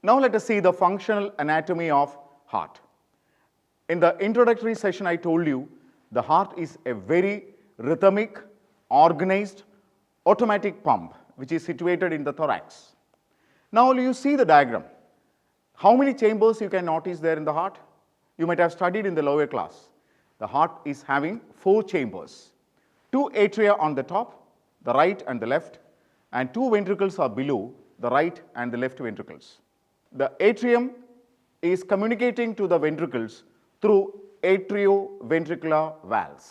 Now let us see the functional anatomy of heart. In the introductory session, I told you the heart is a very rhythmic, organized, automatic pump which is situated in the thorax. Now you see the diagram. How many chambers you can notice there in the heart? You might have studied in the lower class. The heart is having 4 chambers. 2 atria on the top, the right and the left, and 2 ventricles are below, the right and the left ventricles. The atrium is communicating to the ventricles through atrioventricular valves.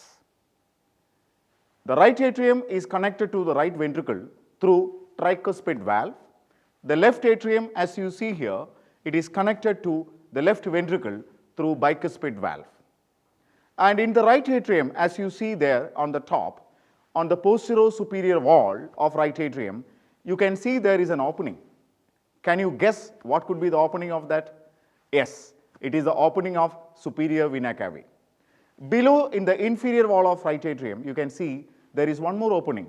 The right atrium is connected to the right ventricle through tricuspid valve. The left atrium, as you see here, it is connected to the left ventricle through bicuspid valve. And in the right atrium, as you see there on the top, on the posterior superior wall of right atrium, you can see there is an opening. Can you guess what could be the opening of that? Yes, it is the opening of superior vena cava. Below in the inferior wall of right atrium, you can see there is one more opening.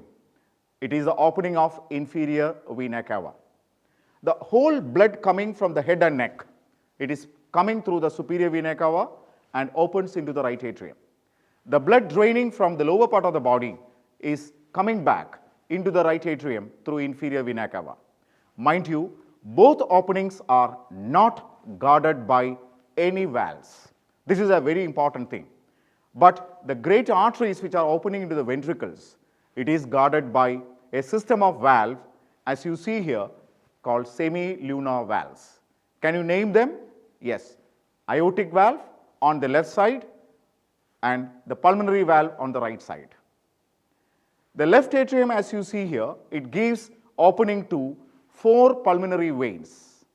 It is the opening of inferior vena cava. The whole blood coming from the head and neck, it is coming through the superior vena cava and opens into the right atrium. The blood draining from the lower part of the body is coming back into the right atrium through inferior vena cava. Mind you, both openings are not guarded by any valves. This is a very important thing. But the great arteries which are opening into the ventricles, it is guarded by a system of valve, as you see here, called semilunar valves. Can you name them? Yes. Aortic valve on the left side and the pulmonary valve on the right side. The left atrium, as you see here, it gives opening to 4 pulmonary veins.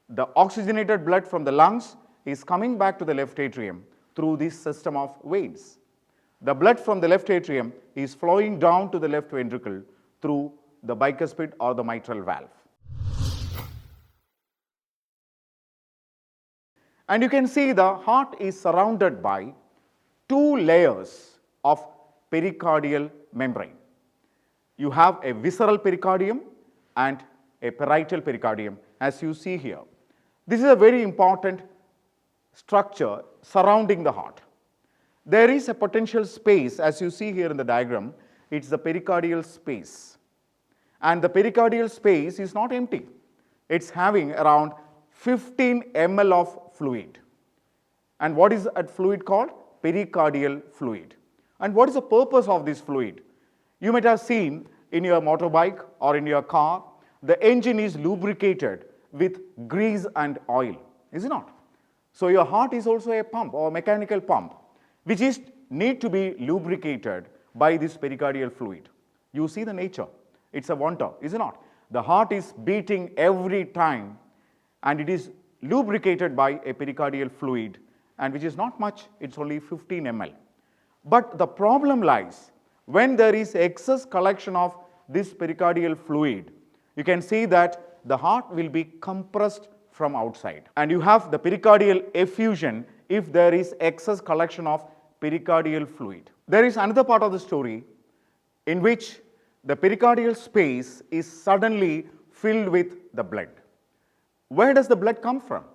The oxygenated blood from the lungs is coming back to the left atrium through this system of veins. The blood from the left atrium is flowing down to the left ventricle through the bicuspid or the mitral valve. And you can see the heart is surrounded by 2 layers of pericardial membrane. You have a visceral pericardium and a parietal pericardium, as you see here. This is a very important structure surrounding the heart. There is a potential space, as you see here in the diagram, it's the pericardial space. And the pericardial space is not empty. It's having around 15 ml of fluid. And what is that fluid called? Pericardial fluid. And what is the purpose of this fluid? You might have seen in your motorbike or in your car, the engine is lubricated with grease and oil, is it not? So your heart is also a pump or mechanical pump, which is need to be lubricated by this pericardial fluid. You see the nature. It's a wonder, is it not? The heart is beating every time and it is lubricated by a pericardial fluid, and which is not much, it's only 15 ml. But the problem lies when there is excess collection of this pericardial fluid. You can see that the heart will be compressed from outside, and you have the pericardial effusion if there is excess collection of pericardial fluid. There is another part of the story in which the pericardial space is suddenly filled with the blood. Where does the blood come from?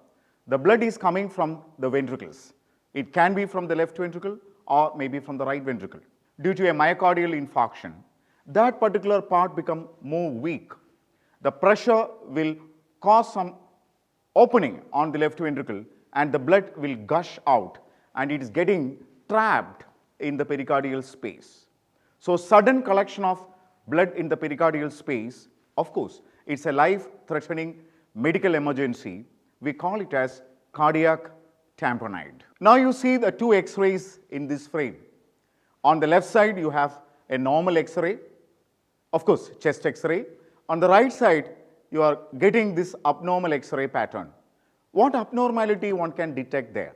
The blood is coming from the ventricles. It can be from the left ventricle or maybe from the right ventricle. Due to a myocardial infarction, that particular part becomes more weak. The pressure will cause some opening on the left ventricle and the blood will gush out and it is getting trapped in the pericardial space. So sudden collection of blood in the pericardial space, of course, it's a life-threatening medical emergency. We call it as cardiac tamponade. Now you see the 2 X-rays in this frame. On the left side, you have a normal X-ray, of course, chest X-ray. On the right side, you are getting this abnormal X-ray pattern. What abnormality one can detect there?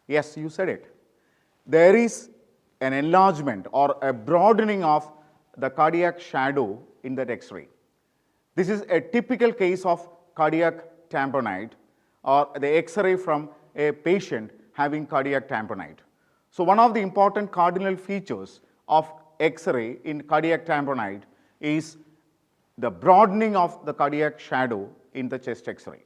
Yes, you said it. There is an enlargement or a broadening of the cardiac shadow in that X-ray. This is a typical case of cardiac tamponade or the X-ray from a patient having cardiac tamponade. So one of the important cardinal features of X-ray in cardiac tamponade is the broadening of the cardiac shadow in the chest X-ray.